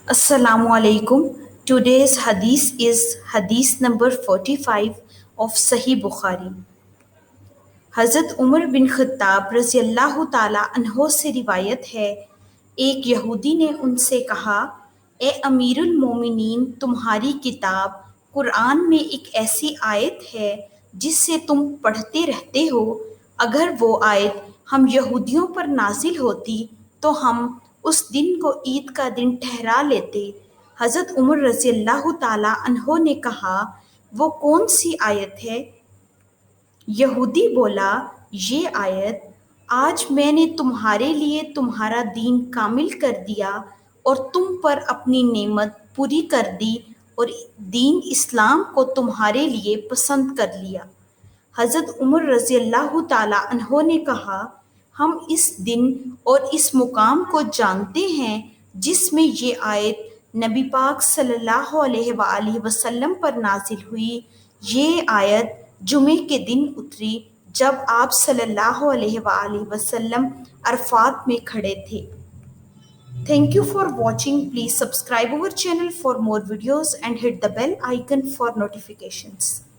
Assalamu alaikum. Today's hadith is hadith number 45 of Sahih Bukhari. حضرت عمر بن خطاب رضی اللہ تعالیٰ عنہ سے روایت ہے، ایک یہودی نے ان سے کہا، اے امیر المومنین، تمہاری کتاب قرآن میں ایک ایسی آیت ہے جس سے تم پڑھتے رہتے ہو، اگر وہ آیت ہم یہودیوں پر نازل ہوتی تو ہم اس دن کو عید کا دن ٹھہرا لیتے۔ حضرت عمر رضی اللہ تعالیٰ عنہ نے کہا، وہ کون سی آیت ہے؟ یہودی بولا، یہ آیت، آج میں نے تمہارے لیے تمہارا دین کامل کر دیا اور تم پر اپنی نعمت پوری کر دی اور دین اسلام کو تمہارے لیے پسند کر لیا۔ حضرت عمر رضی اللہ تعالیٰ عنہ نے کہا، ہم اس دن اور اس مقام کو جانتے ہیں جس میں یہ آیت نبی پاک صلی اللہ علیہ وآلہ وسلم پر نازل ہوئی۔ یہ آیت جمعے کے دن اتری جب آپ صلی اللہ علیہ وآلہ وسلم عرفات میں کھڑے تھے۔ Thank you for watching. Please subscribe our channel for more videos and hit the bell icon for notifications.